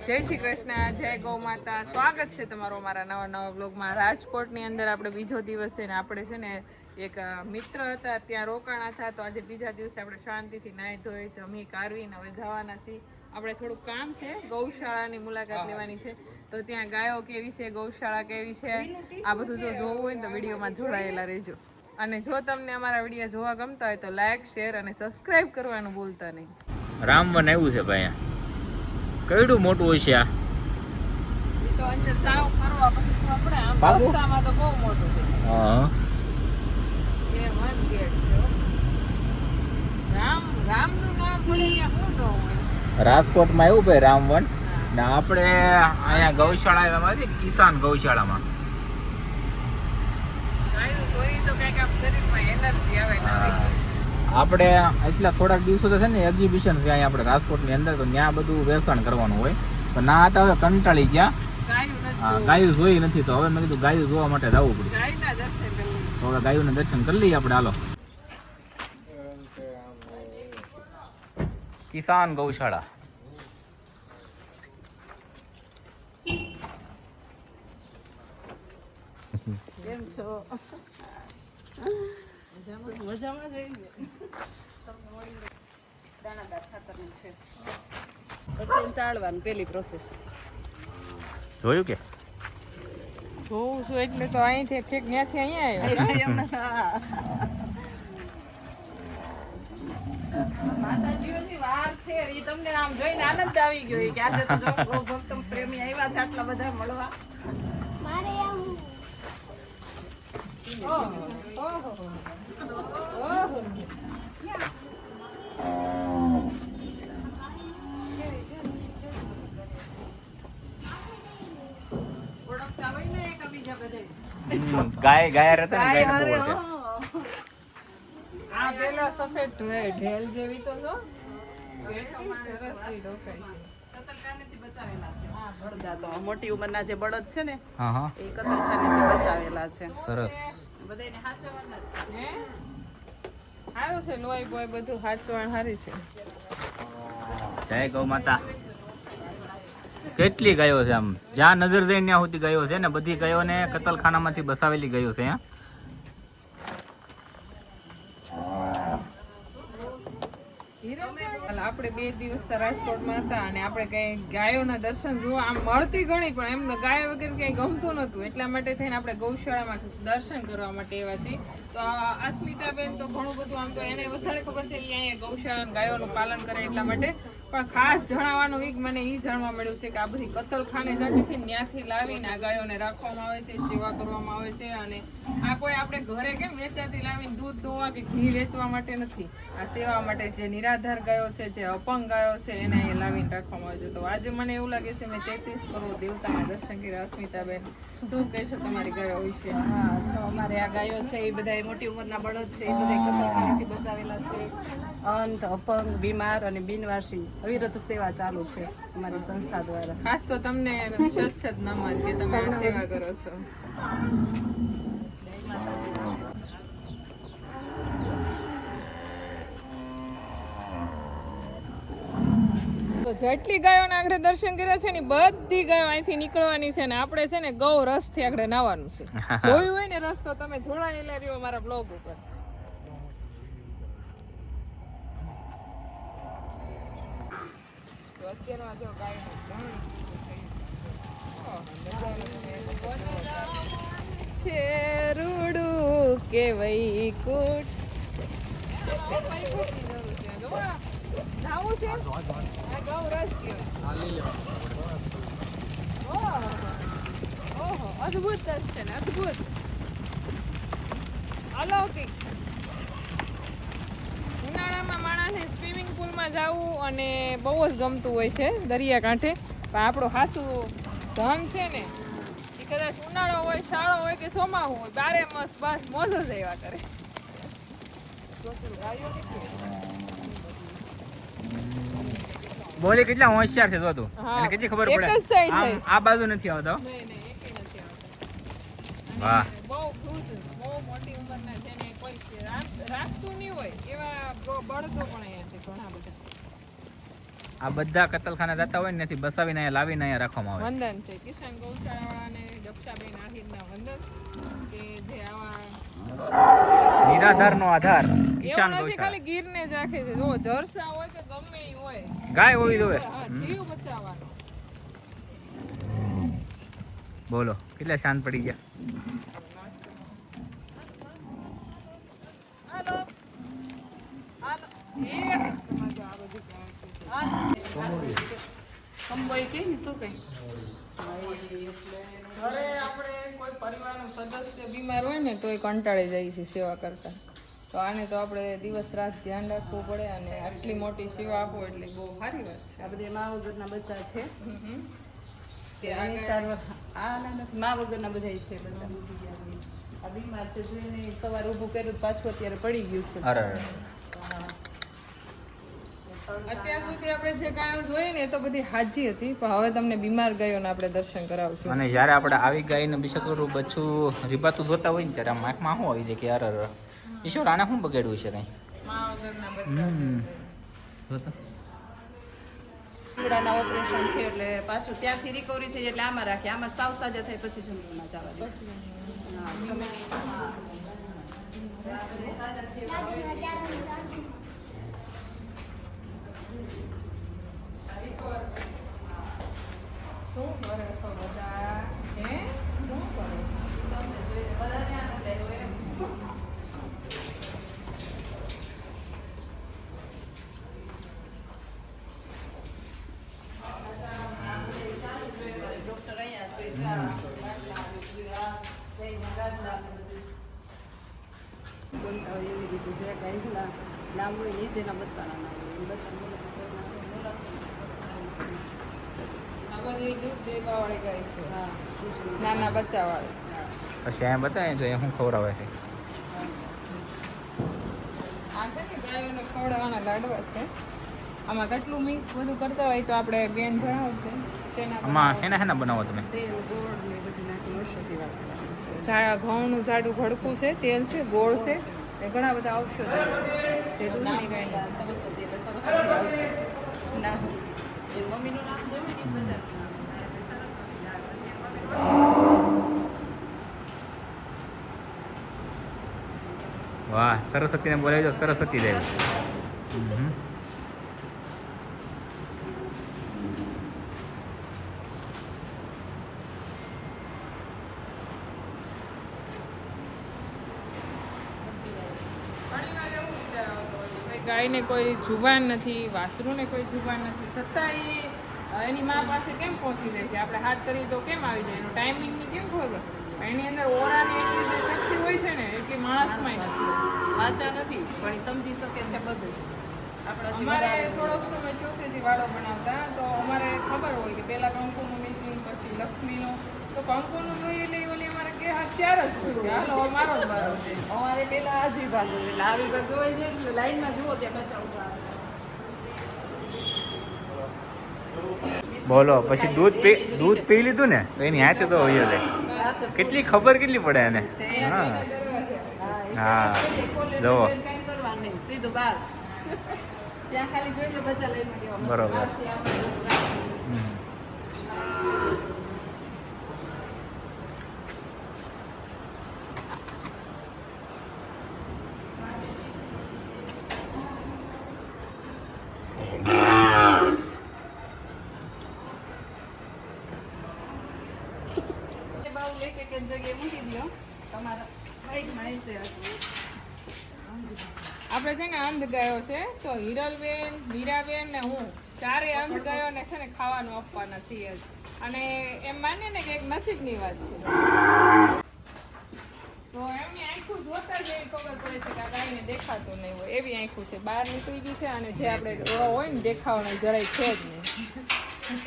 જય શ્રી કૃષ્ણ, જય ગૌ માતા. સ્વાગત છે તમારો અમારા નવા બ્લોગમાં. રાજકોટની અંદર આપણે બીજો દિવસ છે ને આપણે છે ને એક મિત્ર હતા ત્યાં રોકાણા હતા, તો આજે બીજા દિવસે આપણે શાંતિથી નાહી ધોઈ જમી કારવીને હવે જવાના છીએ. આપણે થોડુંક કામ છે, ગૌશાળાની મુલાકાત લેવાની છે, તો ત્યાં ગાયો કેવી છે, ગૌશાળા કેવી છે, આ બધું જો જોવું હોય ને તો વિડીયોમાં જોડાયેલા રહેજો. અને જો તમને અમારા વિડીયો જોવા ગમતા હોય તો લાઈક, શેર અને સબસ્ક્રાઇબ કરવાનું ભૂલતા નહીં. રામવન આવ્યું છે ભાઈ, કેવડું મોટું હોય છે આ? તો અંદર જાવ ફરવા પછી આપણે આમ રસ્તામાં તો બહુ મોટું છે. હા, એ વન ગેટ છે. રામનું નામ પડે ત્યાં શું ન હોય? રાજકોટમાં આવ્યું ભાઈ રામવન, ને આપણે અહીંયા ગૌશાળામાં છે, કિસાન ગૌશાળામાં. ગાયું જોઈ તો કંઈક આમ શરીરમાં એનર્જી આવે નવી. આપણે એટલા થોડાક દિવસો તો છે ને એક્ઝિબિશન છે અહીંયા આપણે રાજકોટની અંદર, તો ત્યાં બધું વેચાણ કરવાનું હોય, તો ના હતા હવે કંટાળી ગયા. ગાયું જોઈ નથી, તો હવે મેં કીધું ગાયું જોવા માટે જવું પડશે. તો હવે ગાયુંના દર્શન કરી લઈએ આપણે. હાલો, કિસાન ગૌશાળા. કેમ છો? મજામાં જઈએ. દાણાદાર ખાતરનું છે, પછી ચાળવાનું પેલી પ્રોસેસ. જોયું કે જોઉં છું એટલે તો અહીંથી ઠેક ત્યાંથી અહીંયા આવ્યો. માતાજીઓની વાર છે એ તમને આમ જોઈને આનંદ આવી ગયો કે આજે તો જો ભક્ત પ્રેમી આવ્યા છે આટલા બધા મળવા. ઓળખતા હોય ને એક બીજા બધા ગાય રહેતા ને આ પેલા સફેદ ઢેલ જેવી તો જો મોટી ઉંમરના જે બળદ છે ને એ કતલખાનેથી બચાવેલા છે. સરસ. બધાને હાચવવાના સારું છે, લોહી બોય બધું હાચવણ સારી છે. જય ગૌ માતા. કેટલી ગાયો છે, આમ જ્યાં નજર દઈ ત્યાં સુધી ગાયો છે ને, બધી ગાયોને કતલખાનામાંથી બસાવેલી ગાયો છે. આપણે 2 દિવસ રાજકોટમાં હતા અને આપણે કઈ ગાયોના દર્શન જોવા આમ મળતી ઘણી, પણ એમ ગાયો વગર કઈ ગમતું નતું, એટલા માટે થઈને આપણે ગૌશાળામાં દર્શન કરવા માટે એવા છીએ. તો અસ્મિતાબેન તો ઘણું બધું આમ તો એને વધારે ખબર છે, અહીંયા ગૌશાળા ગાયોનું પાલન કરે એટલા માટે. પણ ખાસ જણાવવાનું મને એ જાણવા મળ્યું છે કે આ બધી કતલખાને જાતિથી ત્યાંથી લાવીને આ ગાયોને રાખવામાં આવે છે, સેવા કરવામાં આવે છે. અને આ કોઈ આપણે ઘરે કેમ વેચાતી લાવીને દૂધ દોવા કે ઘી વેચવા માટે નથી, આ સેવા માટે જે નિરાધાર ગાયો છે, જે અપંગ ગાયો છે, એને અહીંયા લાવીને રાખવામાં આવે છે. તો આજે મને એવું લાગે છે મેં 33 કરોડ દેવતાના દર્શન કર્યા. અસ્મિતાબેન, શું કહેશો તમારી ગાયો વિશે? હા, અમારે આ ગાયો છે એ બધા મોટી ઉંમરના બળદ છે, એ બધા કતલખાનેથી બચાવેલા છે. અંધ, અપંગ, બીમાર અને બિનવાસી અવિરત સેવા ચાલુ છે અમારી સંસ્થા દ્વારા. ખાસ તો તમને સચ્છ જ નમન કે તમે આ સેવા કરો છો. તો જેટલી ગાયોના આગળ દર્શન કર્યા છે ને બધી ગાયો અહીંથી નીકળવાની છે ને આપણે છે ને ગૌ રસથી આગળ નાવાનું છે. જોયું હોય ને રસ્તો તમે જોડાયેલા રહ્યો મારા બ્લોગ ઉપર. અત્યારમાં જો છે રૂડું કે વૈકુટ નાવું છે આ ગૌ રસ કહેવાય. ઓહો, અદ્ભુત રસ છે ને, અદ્ભુત અલૌકિક. ઉનાળામાં માણસને સ્વિમિંગ પુલમાં જવું અને બહુ જ ગમતું હોય છે દરિયા કાંઠે, પણ આપણું હાસું ધન છે ને એ કદાચ ઉનાળો હોય, શાળો હોય કે ચોમાસું હોય, બારે મસ બસ મોજ જ એવા કરે. બોલે કેટલા હોશિયાર છે, તું એને કેટલી ખબર પડે. આ બાજુ નથી આવતો. વાહ, બહુ મોટી ઉંમરના છે ને કોઈ રાખતું નહીં હોય એવા બળદો પણ અહીંયા છે ઘણા બધા. આ બધા કતલખાના જતા હોય ને ત્યાંથી બસાવીને અહીંયા લાવીને અહીંયા રાખવામાં આવે. વંદન છે કિસાન ગૌશાળા અને દક્ષાબેન આહિરના વંદન કે જે આવા નિરાધારનો આધાર કિસાન એવું નથી ગૌશાળા. ખાલી ગીરને જ રાખે છે. જો જરસા હોય કે ગમે ઈ હોય, ગાય હોવી જોઈએ. હા, જીવ બચાવવાનો. બોલો કેટલા શાંત પડી ગયા. કંબોઈ કે ને શું કઈ ઘરે આપણે કોઈ પરિવારનું સદસ્ય બીમાર હોય ને તો એ કંટાળી જાય છે સેવા કરતા. તો આને તો આપણે દિવસ રાત ધ્યાન રાખવું પડે અને આટલી મોટી સેવા આપો એટલે બહુ સારી વાત છે. આ બધા મા વગરના બચ્ચા છે તે આની સારવાર આના નથી મા વગરના બધા છે બચ્ચા મૂકી ગયા છે. આ બીમાર છે જોઈને સવાર ઊભું કર્યું તો પાછું અત્યારે પડી ગયું છે. અરે અત્યાર સુધી આપણે જે ગાયો જોઈએ ને એ તો બધી હાજી હતી, પણ હવે તમને બીમાર ગાયોને આપણે દર્શન કરાવશું. અને જ્યારે આપણે આવી ગાયને બીજા થોડું બચ્ચું રીબાતું જોતા હોય ને ત્યારે આમ આંખમાં શું આવી જાય કે યાર ઈશ્વર આને શું બગાડ્યું છે કંઈ. મા વગરના બચ્ચા. જોતા ચૂડાના ઓપરેશન છે એટલે પાછું ત્યાંથી રિકવરી થઈ જાય એટલે આમાં રાખીએ. આમાં સાવ સાજા થાય પછી જમવામાં જવા દે. શું કરે છો બધા? હે? શું કરે? ડોક્ટર અહીંયા છે બોલતા હોય એવી રીતે જે કાંઈ નામ હોય નીચેના બચ્ચાના નામ હોય બચ્ચા આ બધી દૂધ દેવાવાળી ગાય છે. હા ખીચડી નાના બચ્ચાવાળી. પછી અહીંયા બતાવે તો એ શું ખવડાવે છે. આ છે ને ગાયોને ખવડાવવાના લાડવા છે. આમાં કેટલું મિક્સ બધું કરતા હોય તો આપણે બેન જણાવશે શેના આમાં હેના બનાવો તમે. તેલ ગોળ ને બધી નાખી ઔષધિ વાળવાનું છે. ઘઉંનું જાડું ભડકું છે, તેલ છે, ગોળ છે ને ઘણા બધા ઔષધો છે. જે દૂધની ગાયના સરસ્વતી એટલે સરસ્વતી આવશે ના એ મમ્મીનું નામ જોયું ને બધા વાહ સરસ્વતીને બોલાવી દો સરસ્વતી દેવ. ઘણીવાર એવું વિચાર આવતો હોય કે ભાઈ ગાયને કોઈ જુબાન નથી, વાસરુને કોઈ જુબાન નથી, છતાં એની મા પાસે કેમ પહોંચી જાય છે? આપણે હાથ કરીએ તો કેમ આવી જાય? એનો ટાઈમિંગની કેમ ખબર? એની અંદર ઓરાની એટલી જે શક્તિ હોય છે ને એટલી માણસમાં નથી. વાંચા નથી પણ એ સમજી શકે છે બધું આપણાથી અમારે વધારે થોડોક સમય ચોસેજી વાળો બનાવતા તો અમારે ખબર હોય કે પહેલા કંકુનું મીટિંગ પછી લક્ષ્મીનો તો કંકુનું જોઈએ એટલે ઓલી અમારે કે હા ચાર જ હોય કે હાલો હવે મારો જ વારો છે. અમારે પેલા આ જ વિભાગ હોય એટલે આ વિભાગ હોય છે એટલે લાઈનમાં જુઓ ત્યાં બચ્ચા ઉભા હશે. બોલો પછી દૂધ પી લીધું ને તો એની હાથે તો હોય લે કેટલી ખબર કેટલી પડે એને. હા હા જુઓ કઈ કરવાનું નહીં સીધું બહાર ત્યાં ખાલી જોઈ લે બચ્ચા લઈને કેવા મસ્ત બરોબર. બહારથી આવવાનું. હમ. એ બાઉલ એક એક જ જગ્યાએ મૂકી દો તમારા સાઈઝમાં એ છે આપણે છે ને અંધ ગાયો છે તો હિરલબેન, મીરાબેન ને હું ચારે અંધ ગાયોને છે ને ખાવાનું આપવાના છીએ જ. અને એમ માને ને કે એક નસીબની વાત છે. તો એમની આંખું જોતા જ એવી ખબર પડે છે કે આ ગાયને દેખાતું નહીં હોય એવી આંખું છે. બહાર નીકળી ગઈ છે અને જે આપણે ડોળો હોય ને દેખાવાનો એ જરાય છે જ નહીં.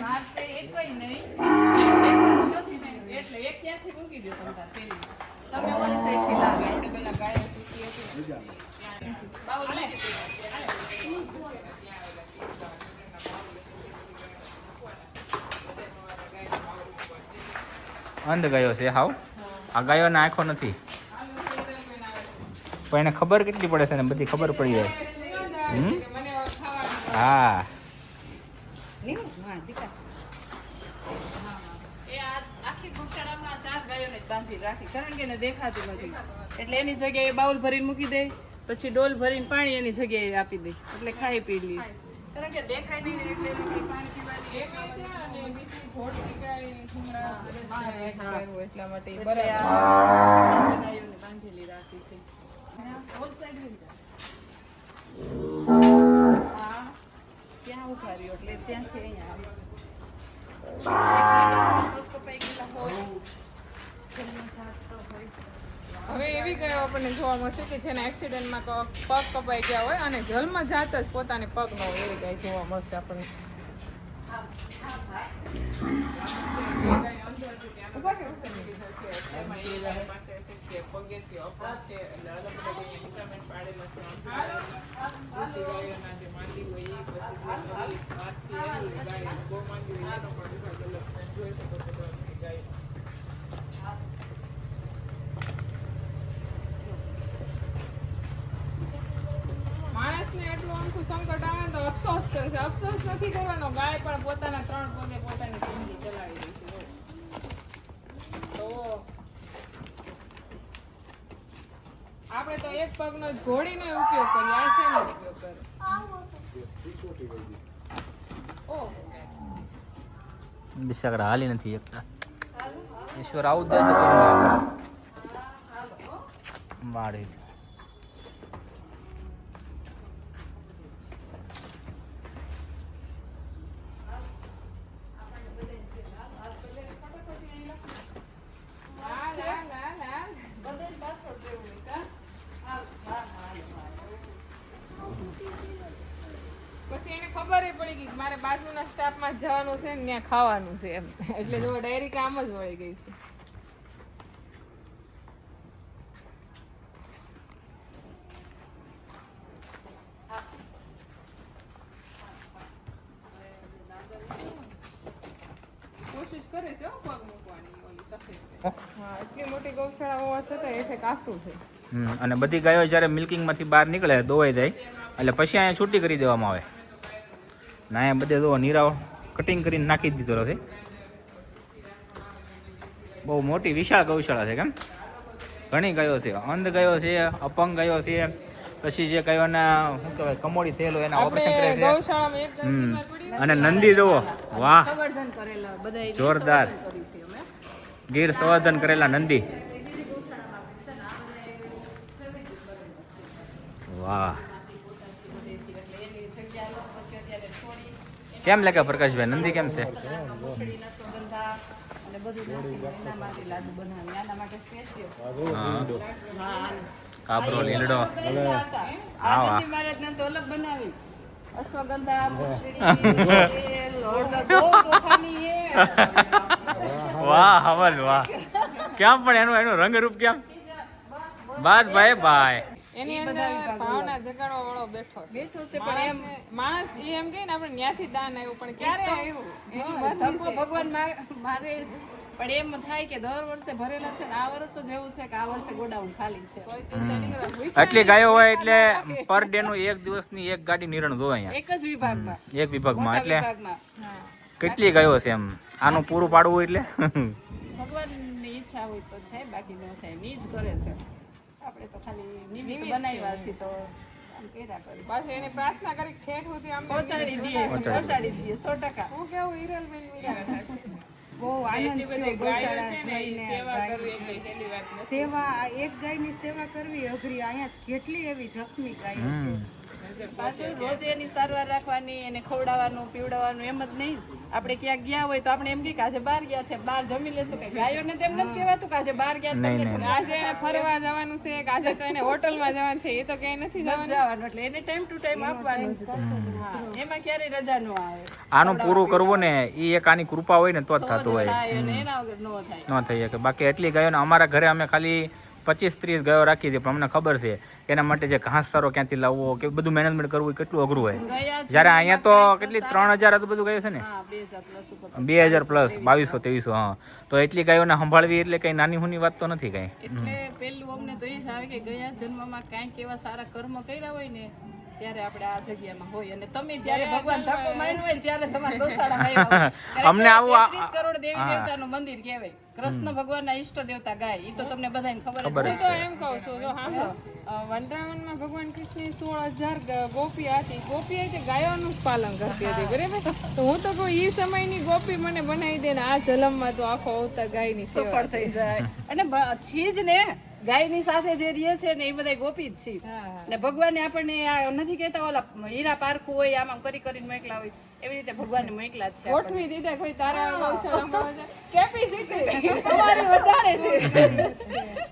માર તો એકય નહીં એટલે એક ત્યાંથી મૂકી દો તમારા પેલી તમે ઓલી સાઈડથી લાવો આપણે પેલા ગાય તૂટી હતી ને બાઉલ મૂકી દો. અંધ ગાયો છે હાવ. આ ગાયોને આંખો નથી પણ એને ખબર કેટલી પડે છે ને બધી ખબર પડી જાય. મને ખાવાનું હા દીકા એ આ આખી ગૌશાળામાં 4 ગાયોને જ બાંધી રાખી કારણ કે એને દેખાતું નથી એટલે એની જગ્યાએ બાઉલ ભરીને મૂકી દે પછી ડોલ ભરીને પાણી એની જગ્યાએ આપી દે એટલે ખાઈ પી લે કારણ કે દેખાય નહીં ને એટલે એને પાણી પીવાની અને બીજી ઘોડની ગાય ઠુંગડા એટલા માટે ઈ એટલે બરાબર આ ગાયોને બાંધેલી રાખી છે ઓલ સાઈડ લઈ જા હા ત્યાં ઉભા રહ્યો એટલે ત્યાંથી અહીંયા આવીશ એક્સિડન્ટમાં પગ કપાઈ ગયેલા હોય છેલ્લું સાથ તો હોય હવે એવી ગાયો આપણને જોવા મળશે કે જેના એક્સિડન્ટમાં પગ કપાઈ ગયા હોય અને જલમાં જાત જ પોતાને પગ ન હોય એવી ગાય જોવા મળશે આપણને ઉભા છે, ઉભા છે. એમાં એ ગાય પાસે છે, પગેથી અપર છે, એટલે અલગ અલગ અહીંયા ડિપાર્ટમેન્ટ પાડેલા છે. મોટી ગાયોના જે માંદી હોય એ પછી જે હાથથી એની ગાય બહુ માંદી હોય એનો પણ વિભાગ અલગ છે. જોઈ શકો છો તમે ગાય માણસને એટલું આમથું સંકટ આવે ને તો અફસોસ કરે છે. અફસોસ નથી કરવાનો, ગાય પણ પોતાના 3 પગે પોતાની જિંદગી ચલાવી રહી છે. તો આપણે તો એક પગનો જ ઘોડીનો ઉપયોગ કરીએ, આ શેનો ઉપયોગ કરે? ઓહો, બિચારા હાલી નથી એકતા ઈશ્વર આવું દે તો મારી લા, લા, લા, લા. બધાને પાછળ રહેવું હોય કા હા હા પછી એને ખબર પડી ગઈ કે મારે બાજુના સ્ટાફમાં જ જવાનું છે ને ત્યાં ખાવાનું છે એમ, એટલે જો ડાયરી કામ જ વળી ગઈ છે. કોશિશ કરે છે હો પગ મૂકવાની ઓલી સફેદ. હા, એટલી મોટી ગૌશાળા હોવા છતાં એઠે કાસું છે. અને બધી ગાયો જ્યારે મિલ્કિંગમાંથી બહાર નીકળે દોવાઈ જાય એટલે પછી અહીંયા છૂટી કરી દેવામાં આવે ને અહીંયા બધે જો નીરાવ કટિંગ કરીને નાખી દીધો છે. બહુ મોટી વિશાળ ગૌશાળા છે કેમ ઘણી ગાયો છે, અંધ ગાયો છે, અપંગ ગાયો છે, પછી જે ગાયોના શું કહેવાય કમોડી થયેલો એના ઓપરેશન કરે છે. ગૌશાળામાં એક ગાય બીમાર પડી અને નંદી જુઓ વાહ સંવર્ધન કરેલા બધાય જોરદાર કરી છે અમે ગીર સંવર્ધન કરેલા નંદી વાહ કેમ લાગે પ્રકાશભાઈ નંદી કેમ છે? મોસળીના સુગંધા અને બધું નાખીને એના માટે લાડુ બનાવી આના માટે સ્પેશિયલ હા હા કાબરો લીલડો આ નંદી મહારાજને તો અલગ બનાવી અશ્વગંધા મોસળી તેલ હળદર બહુ તોફાની હે વાહ હવલ વાહ કેમ પણ એનું રંગરૂપ કેમ બસ ભાઈ ભાઈ એની અંદર ભાવના જગાડવા વાળો બેઠો છે. બેઠો છે પણ એમ માણસ એ એમ કહે ને આપણે ન્યાથી દાન આવ્યું પણ ક્યારે આવ્યું એની હા, ધક્કો ભગવાન મારે જ પણ એમ થાય કે દર વર્ષે ભરેલા છે ને આ વર્ષ જ એવું છે કે આ વર્ષે ગોડાઉન ખાલી છે કોઈ ચિંતા નહીં કરવાની. આટલી ગાયો હોય એટલે પર ડે નું એક દિવસની એક ગાડી નિરણ જોવે અહીંયા એક જ વિભાગમાં એક વિભાગમાં મોટા એટલે વિભાગમાં હા. કેટલી ગાયો છે એમ આનું પૂરું પાડવું એટલે ભગવાનની ઈચ્છા હોય તો થાય બાકી ન થાય ની જ કરે છે આપણે તો ખાલી નિમિત્ત બનાવ્યા છીએ તો આમ કર્યા કરીએ બસ એની પ્રાર્થના કરી ઠેઠ સુધી આમ પહોંચાડી દઈએ 100%. હું કેવું હિરલબેન વીરા બહુ આનંદ એટલી બધી થયો ગાયો ગૌશાળા છે ને ઈ જોઈને. સેવા કરવી એ કઈ હેલી વાત નથી. સેવા આ એક ગાયની સેવા કરવી અઘરી, અહીંયા કેટલી એવી જખમી ગાયો છે. પાછું રોજ એની સારવાર રાખવાની એને ખવડાવવાનું પીવડાવવાનું એમ જ નહીં આપણે ક્યાંક ગયા હોય તો આપણે એમ કે આજે બહાર ગયા છે બહાર જમી લેશું કે ગાયોને તેમ નથી કહેવાતું કે આજે બહાર ગયા તમને આજે એને ફરવા જવાનું છે કે આજે તો એને હોટલમાં જવાનું છે એ તો કઈ નથી જવાનું. જવાનું એટલે એને ટાઈમ ટુ ટાઈમ આપવાનું જ હા, એમાં ક્યારેય રજા ન આવે આનું પૂરું કરવું ને એ એક આની કૃપા હોય ને તો જ તો થતું જ હોય થાય અને એના વગર ન થાય ન થઈ શકે બાકી એટલી ગાયો ને અમારા ઘરે અમે ખાલી 25-30 ગાયો રાખી હતી પણ અમને ખબર છે કે એના માટે જે ઘાસચારો ક્યાંથી લાવવો કે બધું મેનેજમેન્ટ કરવું એ કેટલું અઘરું હોય ગયા છે જ્યારે અહીંયા તો કેટલી 3000 હતું બધું ગાયો છે ને હા 2000 પ્લસ ઉપર 2000 પ્લસ 2200-2300 હા તો એટલી ગાયોને સંભાળવી એટલે કઈ નાની હુની વાત તો નથી કઈ એટલે પેલું અમને તો એ જ આવે કે ગયા જન્મમાં કાંઈક એવા સારા કર્મ કર્યા હોય ને ત્યારે આપણે આ જગ્યામાં હોય અને તમે ત્યારે ભગવાન ધક્કો માર્યો હોય ને ત્યારે જ અમારા ગૌશાળામાં આવ્યા હોય. અમને આવું 33 કરોડ દેવી દેવતાનું મંદિર કહેવાય. કૃષ્ણ ભગવાનના ઈષ્ટ દેવતા ગાય, ઈ તો તમને બધાને ખબર જ હું છે. તો એમ કહું છું જો સાંભળો, વનરાવનમાં ભગવાન કૃષ્ણની 16,000 ગોપી હતી. ગોપી હતી ગાયોનું જ પાલન કરતી હતી, બરાબર? તો હું તો કહું ઈ સમયની ગોપી મને બનાવી દે ને આ જન્મમાં તો આખો અવતાર ગાયની સેવા. સફળ થઈ જાય. અને છી જ ને ગાયની સાથે જે રહે છે ને એ બધા ગોપી જ છે. હા. ને ભગવાને આપણને આ નથી કહેતા ઓલા હીરા પારખું હોય આમ આમ કરી કરીને મોકલા હોય, એવી રીતે ભગવાનને મોકલા જ છે આપણને. ગોઠવી દીધા કોઈ તારા ગૌશાળામાં કેપેસિટી તમારી વધારે છે.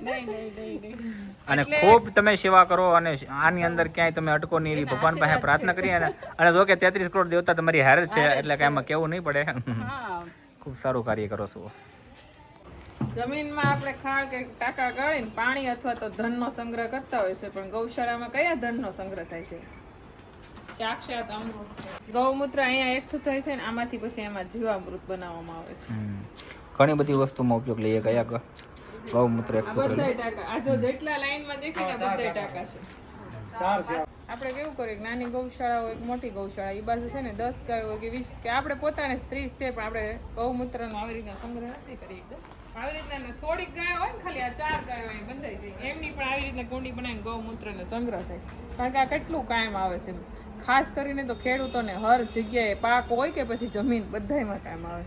નહીં. અને ખૂબ તમે સેવા કરો અને આની અંદર ક્યાંય તમે અટકો નહીં એવી ભગવાન પાસે પ્રાર્થના કરી અને જો કે 33 કરોડ દેવતા તમારી હારે જ છે એટલે કાંઈ એમાં કેવું નહીં પડે. હા, ખૂબ સારું કાર્ય કરો છો. જમીનમાં આપણે ખાણ કે ટાંકા ગાળીને પાણી અથવા તો ધનનો સંગ્રહ કરતા હોય છે, પણ ગૌશાળામાં કયા ધનનો સંગ્રહ થાય છે? સાક્ષાત અમૃત છે. ગૌમૂત્ર અહીંયા એકઠું થાય છે ને આમાંથી પછી એમાં જીવામૃત બનાવવામાં આવે છે. ઘણી બધી વસ્તુમાં ઉપયોગ લઈએ. કયા ગૌમૂત્ર આ બધાય ટાંકા, આ જો જેટલા લાઈનમાં દેખાય ને બધાય ટાંકા છે. આપણે કેવું કરીએ નાની ગૌશાળા હોય મોટી ગૌશાળા, એ બાજુ છે ને 10 ગાયો હોય કે 20 કે આપણે પોતાને 30 છે, પણ આપણે ગૌમૂત્રનો આવી રીતના સંગ્રહ નથી કરી એકદમ. આવી રીતના થોડીક ગાયો હોય ને ખાલી આ 4 ગાયો હોય બંધાઈ જાય એમની પણ આવી રીતના કુંડી બનાવીને ગૌમૂત્રનો સંગ્રહ થાય. કારણ કે આ કેટલું કાયમ આવે છે, ખાસ કરીને તો ખેડૂતોને હર જગ્યાએ પાક હોય કે પછી જમીન બધાયમાં કાયમ આવે.